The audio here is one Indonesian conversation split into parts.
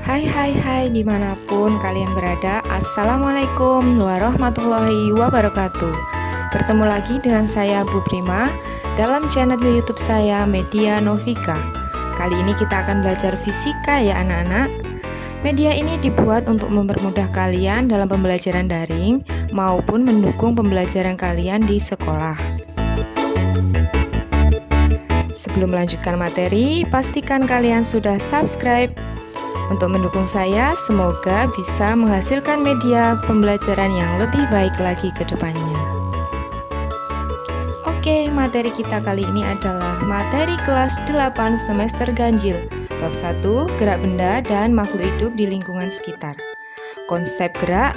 Hai dimanapun kalian berada. Assalamualaikum warahmatullahi wabarakatuh. Bertemu lagi dengan saya Bu Prima dalam channel YouTube saya Media Novika. Kali ini kita akan belajar fisika ya anak-anak. Media ini dibuat untuk mempermudah kalian dalam pembelajaran daring maupun mendukung pembelajaran kalian di sekolah. Sebelum melanjutkan materi, pastikan kalian sudah subscribe. Untuk mendukung saya, semoga bisa menghasilkan media pembelajaran yang lebih baik lagi ke depannya. Oke, materi kita kali ini adalah materi kelas 8 semester ganjil. Bab 1, gerak benda dan makhluk hidup di lingkungan sekitar. Konsep gerak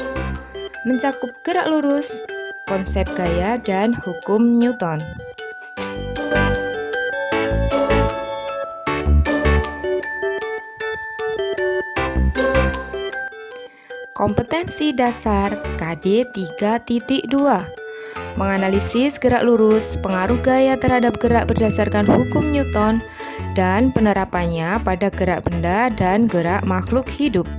mencakup gerak lurus, konsep gaya, dan hukum Newton. Kompetensi dasar KD 3.2 menganalisis gerak lurus, pengaruh gaya terhadap gerak berdasarkan hukum Newton, dan penerapannya pada gerak benda dan gerak makhluk hidup.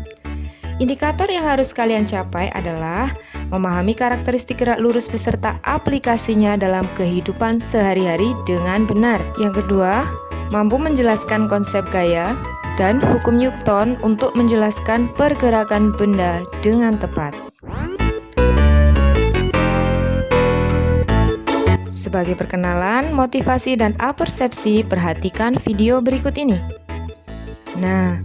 Indikator yang harus kalian capai adalah memahami karakteristik gerak lurus beserta aplikasinya dalam kehidupan sehari-hari dengan benar. Yang kedua, mampu menjelaskan konsep gaya dan hukum Newton untuk menjelaskan pergerakan benda dengan tepat. Sebagai perkenalan, motivasi dan apersepsi, perhatikan video berikut ini. Nah,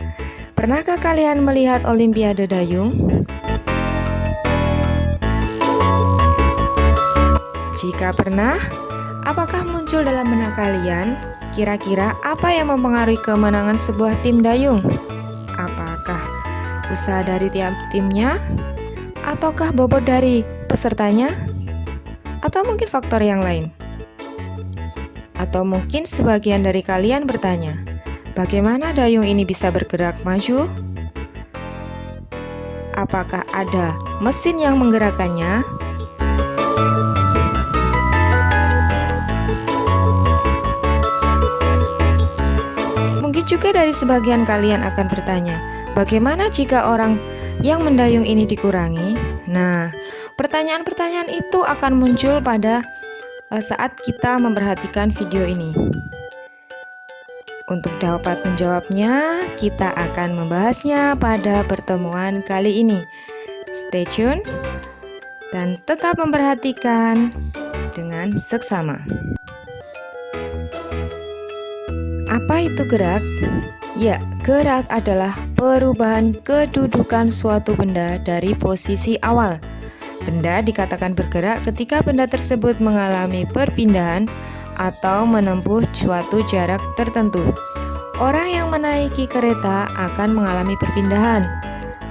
pernahkah kalian melihat Olimpiade Dayung? Jika pernah, apakah muncul dalam benak kalian kira-kira apa yang mempengaruhi kemenangan sebuah tim dayung? Apakah usaha dari tiap timnya? Ataukah bobot dari pesertanya? Atau mungkin faktor yang lain? Atau mungkin sebagian dari kalian bertanya, bagaimana dayung ini bisa bergerak maju? Apakah ada mesin yang menggerakkannya? Juga dari sebagian kalian akan bertanya, bagaimana jika orang yang mendayung ini dikurangi? Nah, pertanyaan-pertanyaan itu akan muncul pada saat kita memperhatikan video ini. Untuk dapat menjawabnya, kita akan membahasnya pada pertemuan kali ini. Stay tune dan tetap memperhatikan dengan seksama. Apa itu gerak? Ya, gerak adalah perubahan kedudukan suatu benda dari posisi awal. Benda dikatakan bergerak ketika benda tersebut mengalami perpindahan atau menempuh suatu jarak tertentu. Orang yang menaiki kereta akan mengalami perpindahan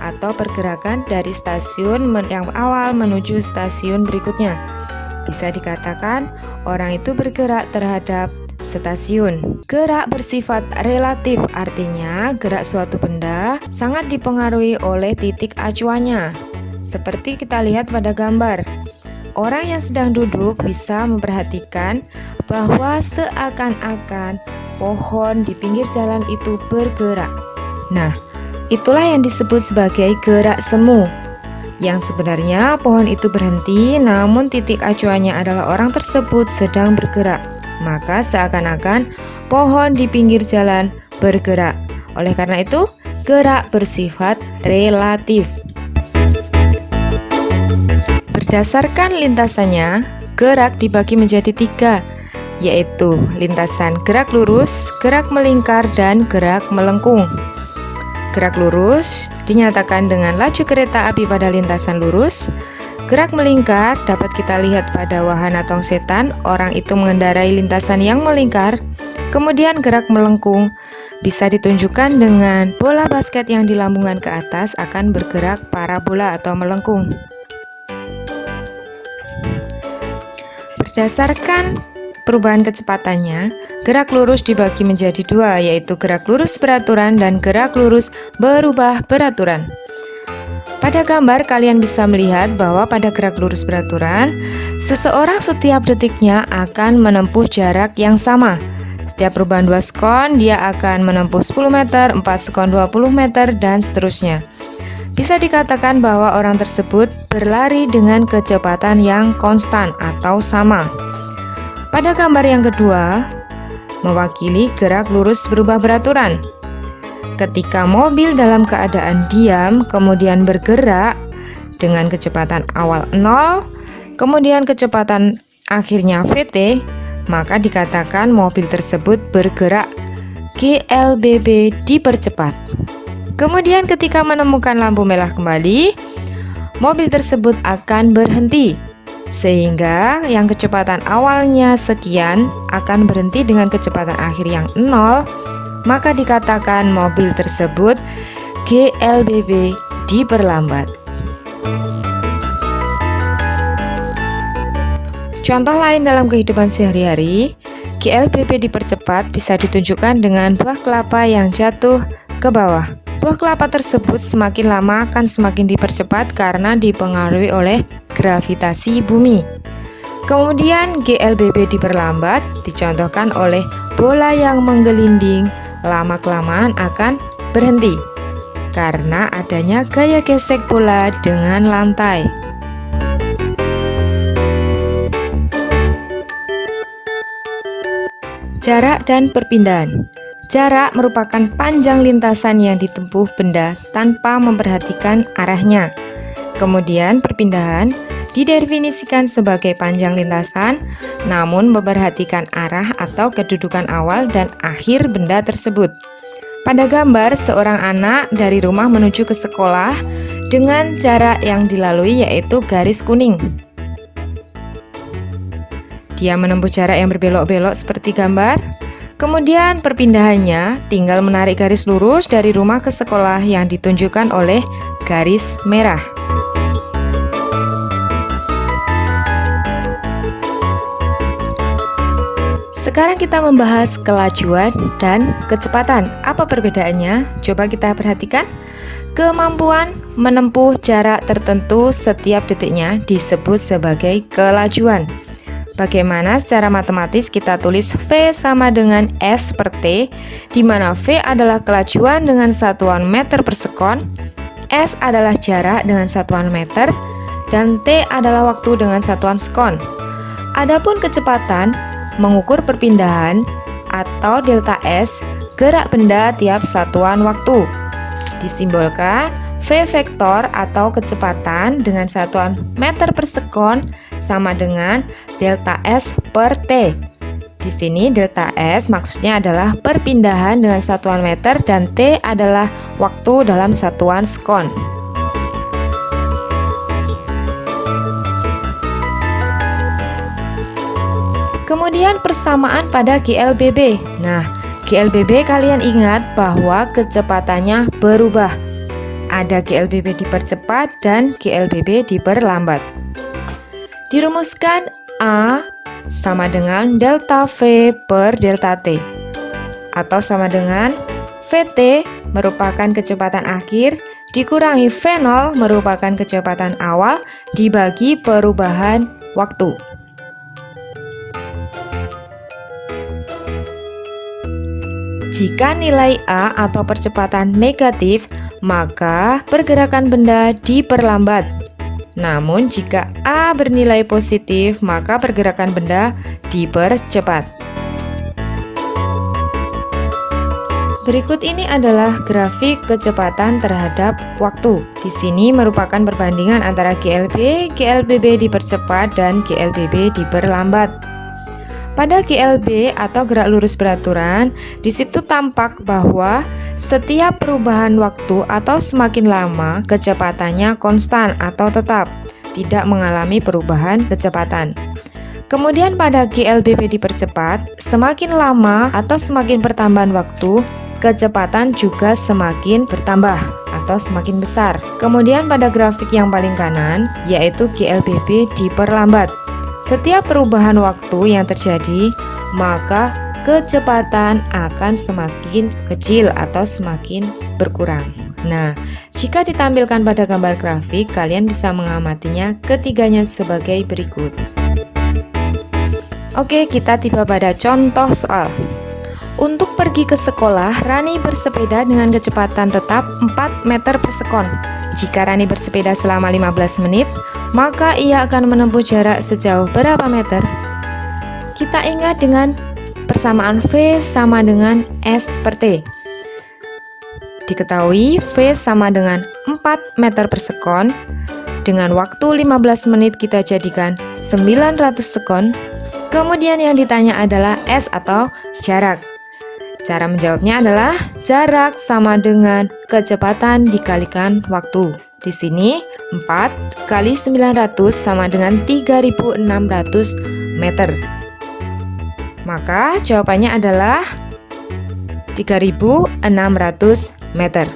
atau pergerakan dari stasiun yang awal menuju stasiun berikutnya. Bisa dikatakan orang itu bergerak terhadap stasiun. Gerak bersifat relatif, artinya gerak suatu benda sangat dipengaruhi oleh titik acuannya. Seperti kita lihat pada gambar, orang yang sedang duduk bisa memperhatikan bahwa seakan-akan pohon di pinggir jalan itu bergerak. Nah, itulah yang disebut sebagai gerak semu. Yang sebenarnya pohon itu berhenti, namun titik acuannya adalah orang tersebut sedang bergerak. Maka seakan-akan pohon di pinggir jalan bergerak. Oleh karena itu, gerak bersifat relatif. Berdasarkan lintasannya, gerak dibagi menjadi 3, yaitu lintasan gerak lurus, gerak melingkar, dan gerak melengkung. Gerak lurus dinyatakan dengan laju kereta api pada lintasan lurus. Gerak melingkar dapat kita lihat pada wahana tongsetan, orang itu mengendarai lintasan yang melingkar. Kemudian gerak melengkung bisa ditunjukkan dengan bola basket yang dilambungkan ke atas akan bergerak parabola atau melengkung. Berdasarkan perubahan kecepatannya, gerak lurus dibagi menjadi 2, yaitu gerak lurus beraturan dan gerak lurus berubah beraturan. Pada gambar kalian bisa melihat bahwa pada gerak lurus beraturan, seseorang setiap detiknya akan menempuh jarak yang sama. Setiap perubahan 2 sekon, dia akan menempuh 10 meter, 4 sekon 20 meter, dan seterusnya. Bisa dikatakan bahwa orang tersebut berlari dengan kecepatan yang konstan atau sama. Pada gambar yang kedua, mewakili gerak lurus berubah beraturan. Ketika mobil dalam keadaan diam kemudian bergerak dengan kecepatan awal 0, kemudian kecepatan akhirnya Vt, maka dikatakan mobil tersebut bergerak GLBB dipercepat. Kemudian ketika menemukan lampu merah kembali, mobil tersebut akan berhenti, sehingga yang kecepatan awalnya sekian akan berhenti dengan kecepatan akhir yang 0, maka dikatakan mobil tersebut GLBB diperlambat. Contoh lain dalam kehidupan sehari-hari, GLBB dipercepat bisa ditunjukkan dengan buah kelapa yang jatuh ke bawah. Buah kelapa tersebut semakin lama akan semakin dipercepat karena dipengaruhi oleh gravitasi bumi. Kemudian GLBB diperlambat dicontohkan oleh bola yang menggelinding lama-kelamaan akan berhenti karena adanya gaya gesek bola dengan lantai. Jarak dan perpindahan. Jarak merupakan panjang lintasan yang ditempuh benda tanpa memperhatikan arahnya. Kemudian perpindahan didefinisikan sebagai panjang lintasan namun memperhatikan arah atau kedudukan awal dan akhir benda tersebut. Pada gambar, seorang anak dari rumah menuju ke sekolah dengan jarak yang dilalui yaitu garis kuning. Dia menempuh jarak yang berbelok-belok seperti gambar. Kemudian perpindahannya tinggal menarik garis lurus dari rumah ke sekolah yang ditunjukkan oleh garis merah. Sekarang kita membahas kelajuan dan kecepatan. Apa perbedaannya? Coba kita perhatikan. Kemampuan menempuh jarak tertentu setiap detiknya disebut sebagai kelajuan. Bagaimana secara matematis kita tulis V sama dengan S per T, di mana V adalah kelajuan dengan satuan meter per sekon, S adalah jarak dengan satuan meter, dan T adalah waktu dengan satuan sekon. Adapun kecepatan mengukur perpindahan atau delta S gerak benda tiap satuan waktu. Disimbolkan V vektor atau kecepatan dengan satuan meter per sekon sama dengan delta S per T. Di sini delta S maksudnya adalah perpindahan dengan satuan meter dan T adalah waktu dalam satuan sekon. Kemudian persamaan pada GLBB. Nah, GLBB kalian ingat bahwa kecepatannya berubah. Ada GLBB dipercepat dan GLBB diperlambat. Dirumuskan A sama dengan delta V per delta T, atau sama dengan Vt merupakan kecepatan akhir dikurangi V0 merupakan kecepatan awal dibagi perubahan waktu. Jika nilai A atau percepatan negatif, maka pergerakan benda diperlambat. Namun jika A bernilai positif, maka pergerakan benda dipercepat. Berikut ini adalah grafik kecepatan terhadap waktu. Di sini merupakan perbandingan antara GLB, GLBB dipercepat, dan GLBB diperlambat. Pada GLB atau gerak lurus beraturan, di situ tampak bahwa setiap perubahan waktu atau semakin lama kecepatannya konstan atau tetap, tidak mengalami perubahan kecepatan. Kemudian pada GLBB dipercepat, semakin lama atau semakin pertambahan waktu, kecepatan juga semakin bertambah atau semakin besar. Kemudian pada grafik yang paling kanan, yaitu GLBB diperlambat. Setiap perubahan waktu yang terjadi, maka kecepatan akan semakin kecil atau semakin berkurang. Nah, jika ditampilkan pada gambar grafik, kalian bisa mengamatinya ketiganya sebagai berikut. Oke, kita tiba pada contoh soal. Untuk pergi ke sekolah, Rani bersepeda dengan kecepatan tetap 4 meter per sekon. Jika Rani bersepeda selama 15 menit, maka ia akan menempuh jarak sejauh berapa meter? Kita ingat dengan persamaan V sama dengan S per T. Diketahui V sama dengan 4 meter per sekon. Dengan waktu 15 menit kita jadikan 900 sekon. Kemudian yang ditanya adalah S atau jarak. Cara menjawabnya adalah jarak sama dengan kecepatan dikalikan waktu. Di sini 4 kali 900 sama dengan 3600 meter. Maka jawabannya adalah 3600 meter.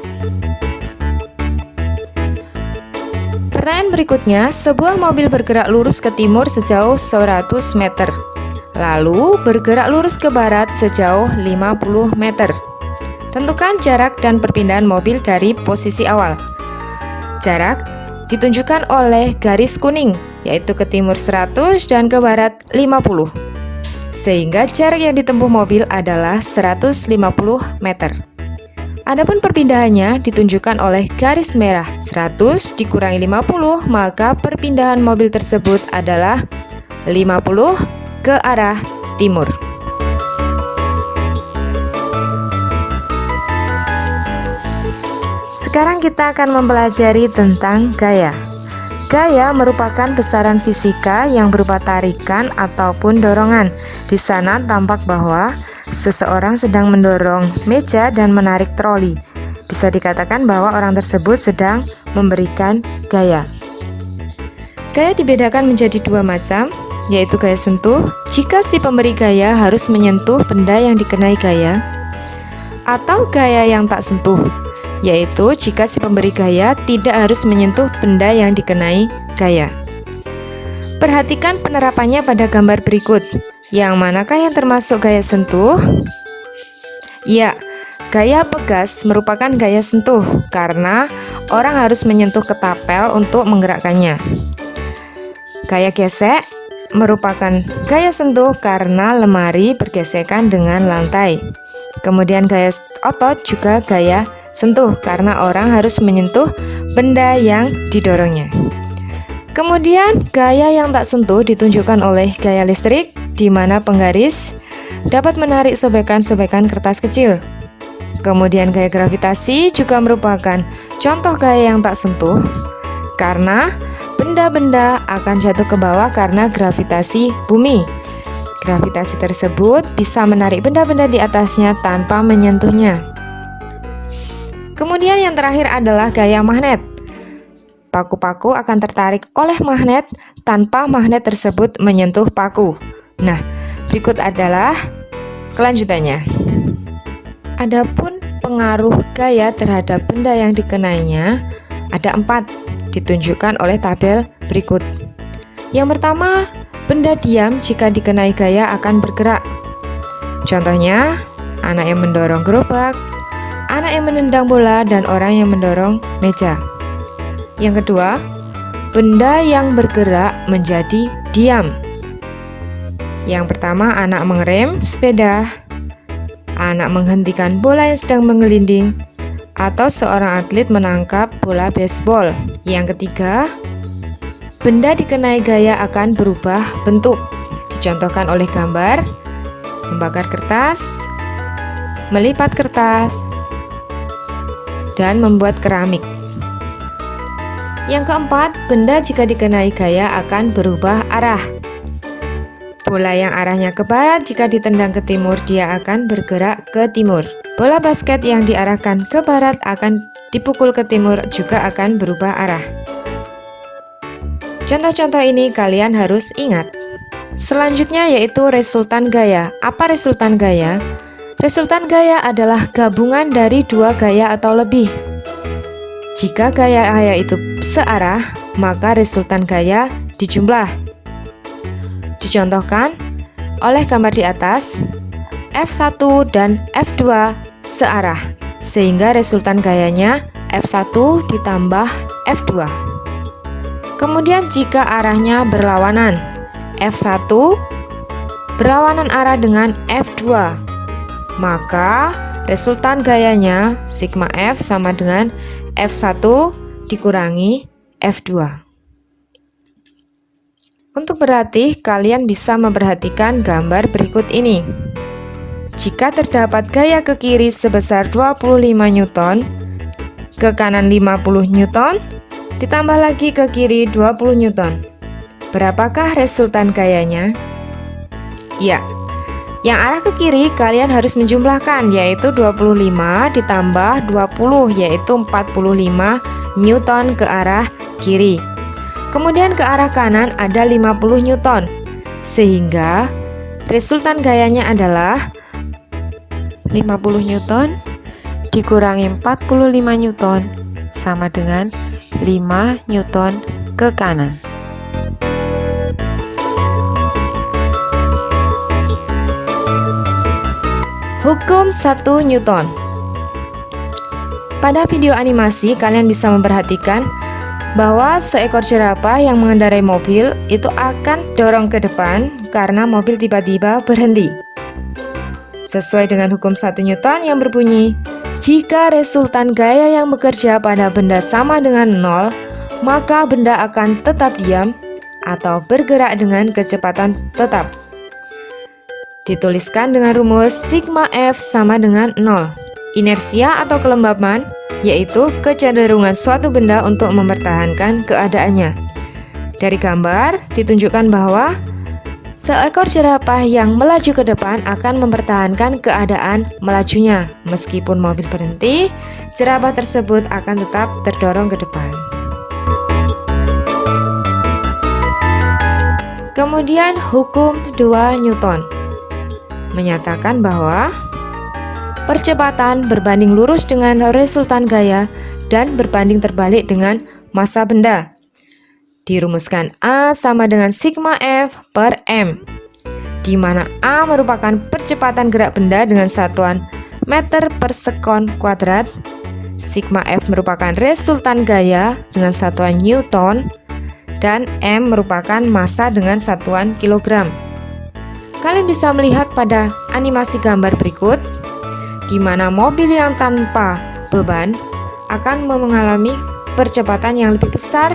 Pertanyaan berikutnya, sebuah mobil bergerak lurus ke timur sejauh 100 meter, lalu bergerak lurus ke barat sejauh 50 meter. Tentukan jarak dan perpindahan mobil dari posisi awal. Jarak ditunjukkan oleh garis kuning, yaitu ke timur 100 dan ke barat 50. Sehingga jarak yang ditempuh mobil adalah 150 meter. Adapun perpindahannya ditunjukkan oleh garis merah 100 dikurangi 50, maka perpindahan mobil tersebut adalah 50 ke arah timur. Sekarang kita akan mempelajari tentang gaya. Gaya merupakan besaran fisika yang berupa tarikan ataupun dorongan. Di sana tampak bahwa seseorang sedang mendorong meja dan menarik troli. Bisa dikatakan bahwa orang tersebut sedang memberikan gaya. Gaya dibedakan menjadi dua macam, yaitu gaya sentuh, jika si pemberi gaya harus menyentuh benda yang dikenai gaya, atau gaya yang tak sentuh, yaitu jika si pemberi gaya tidak harus menyentuh benda yang dikenai gaya. Perhatikan penerapannya pada gambar berikut. Yang manakah yang termasuk gaya sentuh? Ya, gaya pegas merupakan gaya sentuh karena orang harus menyentuh ketapel untuk menggerakkannya. Gaya gesek merupakan gaya sentuh karena lemari bergesekan dengan lantai. Kemudian gaya otot juga gaya sentuh karena orang harus menyentuh benda yang didorongnya. Kemudian gaya yang tak sentuh ditunjukkan oleh gaya listrik, di mana penggaris dapat menarik sobekan-sobekan kertas kecil. Kemudian gaya gravitasi juga merupakan contoh gaya yang tak sentuh, karena benda-benda akan jatuh ke bawah karena gravitasi bumi. Gravitasi tersebut bisa menarik benda-benda di atasnya tanpa menyentuhnya. Kemudian yang terakhir adalah gaya magnet. Paku-paku akan tertarik oleh magnet tanpa magnet tersebut menyentuh paku. Nah, berikut adalah kelanjutannya. Adapun pengaruh gaya terhadap benda yang dikenainya ada 4, ditunjukkan oleh tabel berikut. Yang pertama, benda diam jika dikenai gaya akan bergerak. Contohnya, anak yang mendorong gerobak, anak yang menendang bola, dan orang yang mendorong meja. Yang kedua, benda yang bergerak menjadi diam. Yang pertama, anak mengerem sepeda, anak menghentikan bola yang sedang menggelinding, atau seorang atlet menangkap bola baseball. Yang ketiga, benda dikenai gaya akan berubah bentuk. Dicontohkan oleh gambar membakar kertas, melipat kertas, dan membuat keramik. Yang keempat, benda jika dikenai gaya akan berubah arah. Bola yang arahnya ke barat jika ditendang ke timur, dia akan bergerak ke timur. Bola basket yang diarahkan ke barat akan dipukul ke timur, juga akan berubah arah. Contoh-contoh ini kalian harus ingat. Selanjutnya yaitu resultan gaya. Apa resultan gaya? Resultan gaya adalah gabungan dari dua gaya atau lebih. Jika gaya itu searah, maka resultan gaya dijumlah. Dicontohkan oleh gambar di atas, F1 dan F2 searah, sehingga resultan gayanya F1 ditambah F2. Kemudian jika arahnya berlawanan, F1 berlawanan arah dengan F2, Maka resultan gayanya sigma F sama dengan F1 dikurangi F2. Untuk berlatih, kalian bisa memperhatikan gambar berikut ini. Jika terdapat gaya ke kiri sebesar 25 Newton, ke kanan 50 Newton, ditambah lagi ke kiri 20 Newton. Berapakah resultan gayanya? Ya, yang arah ke kiri kalian harus menjumlahkan, yaitu 25 ditambah 20, yaitu 45 Newton ke arah kiri. Kemudian ke arah kanan ada 50 Newton, sehingga resultan gayanya adalah 50 Newton dikurangi 45 Newton sama dengan 5 Newton ke kanan. Hukum 1 Newton. Pada video animasi kalian bisa memperhatikan bahwa seekor jerapah yang mengendarai mobil itu akan dorong ke depan karena mobil tiba-tiba berhenti. Sesuai dengan hukum 1 Newton yang berbunyi, jika resultan gaya yang bekerja pada benda sama dengan 0, maka benda akan tetap diam atau bergerak dengan kecepatan tetap. Dituliskan dengan rumus sigma F sama dengan 0. Inersia atau kelembaban, yaitu kecenderungan suatu benda untuk mempertahankan keadaannya. Dari gambar ditunjukkan bahwa seekor jerapah yang melaju ke depan akan mempertahankan keadaan melajunya. Meskipun mobil berhenti, jerapah tersebut akan tetap terdorong ke depan. Kemudian hukum 2 Newton menyatakan bahwa percepatan berbanding lurus dengan resultan gaya dan berbanding terbalik dengan massa benda. Dirumuskan A sama dengan sigma F per M, di mana A merupakan percepatan gerak benda dengan satuan meter per sekon kuadrat, sigma F merupakan resultan gaya dengan satuan Newton, dan M merupakan massa dengan satuan kilogram. Kalian bisa melihat pada animasi gambar berikut, di mana mobil yang tanpa beban akan mengalami percepatan yang lebih besar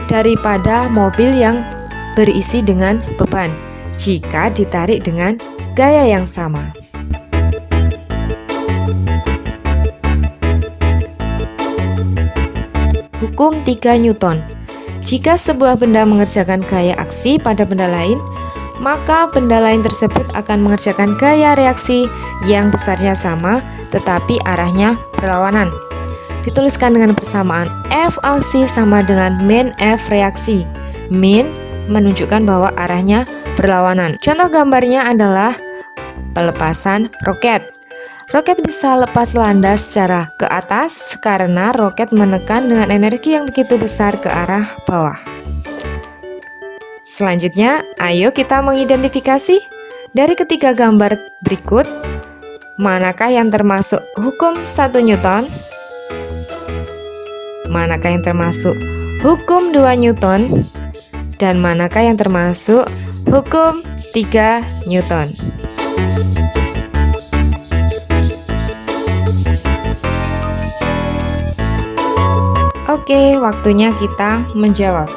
daripada mobil yang berisi dengan beban jika ditarik dengan gaya yang sama. Hukum 3 Newton. Jika sebuah benda mengerjakan gaya aksi pada benda lain, maka benda lain tersebut akan mengerjakan gaya reaksi yang besarnya sama tetapi arahnya berlawanan. Dituliskan dengan persamaan F aksi sama dengan min F reaksi. Min menunjukkan bahwa arahnya berlawanan. Contoh gambarnya adalah pelepasan roket. Roket bisa lepas landas secara ke atas karena roket menekan dengan energi yang begitu besar ke arah bawah. Selanjutnya, ayo kita mengidentifikasi dari ketiga gambar berikut, manakah yang termasuk hukum 1 Newton, manakah yang termasuk hukum 2 Newton, dan manakah yang termasuk hukum 3 Newton. Oke, waktunya kita menjawab.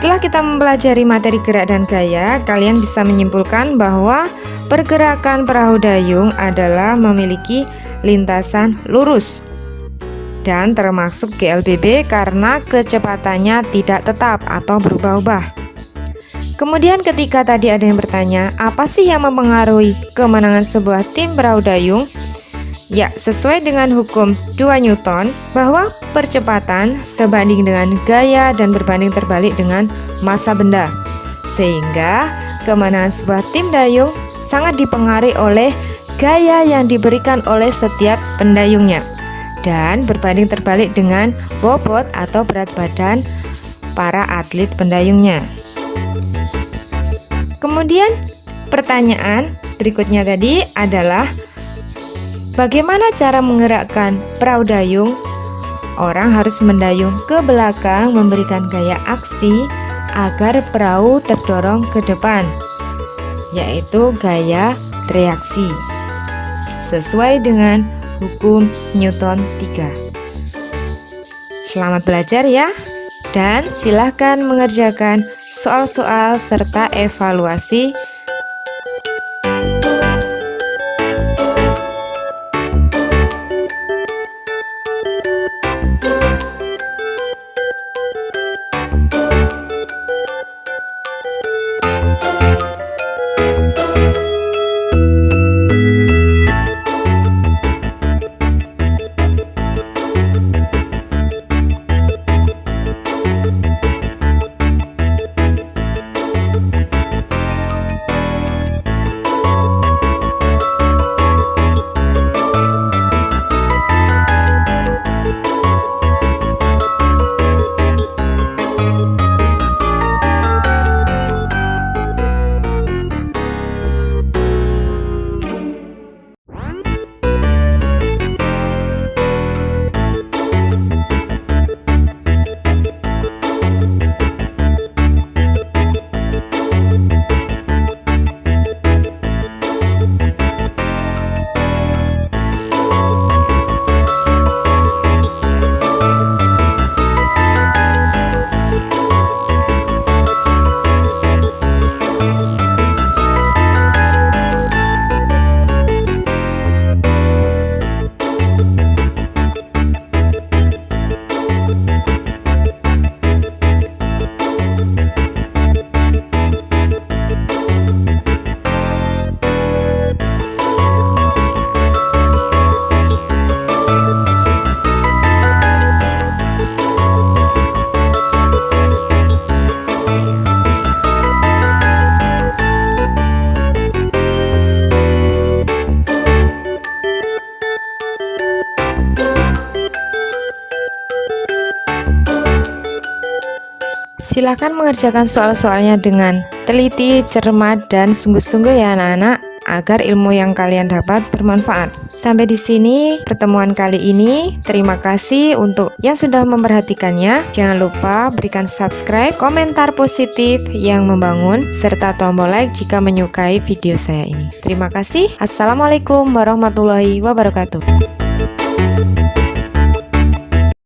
Setelah kita mempelajari materi gerak dan gaya, kalian bisa menyimpulkan bahwa pergerakan perahu dayung adalah memiliki lintasan lurus dan termasuk GLBB karena kecepatannya tidak tetap atau berubah-ubah. Kemudian ketika tadi ada yang bertanya, apa sih yang mempengaruhi kemenangan sebuah tim perahu dayung? Ya, sesuai dengan hukum 2 Newton bahwa percepatan sebanding dengan gaya dan berbanding terbalik dengan massa benda. Sehingga kemenangan sebuah tim dayung sangat dipengaruhi oleh gaya yang diberikan oleh setiap pendayungnya dan berbanding terbalik dengan bobot atau berat badan para atlet pendayungnya. Kemudian pertanyaan berikutnya tadi adalah bagaimana cara menggerakkan perahu dayung? Orang harus mendayung ke belakang memberikan gaya aksi agar perahu terdorong ke depan, yaitu gaya reaksi sesuai dengan hukum Newton 3. Selamat belajar ya, dan silahkan mengerjakan soal-soal serta evaluasi. Silakan mengerjakan soal-soalnya dengan teliti, cermat, dan sungguh-sungguh ya anak-anak, agar ilmu yang kalian dapat bermanfaat. Sampai di sini pertemuan kali ini. Terima kasih untuk yang sudah memperhatikannya. Jangan lupa berikan subscribe, komentar positif yang membangun, serta tombol like jika menyukai video saya ini. Terima kasih. Assalamualaikum warahmatullahi wabarakatuh.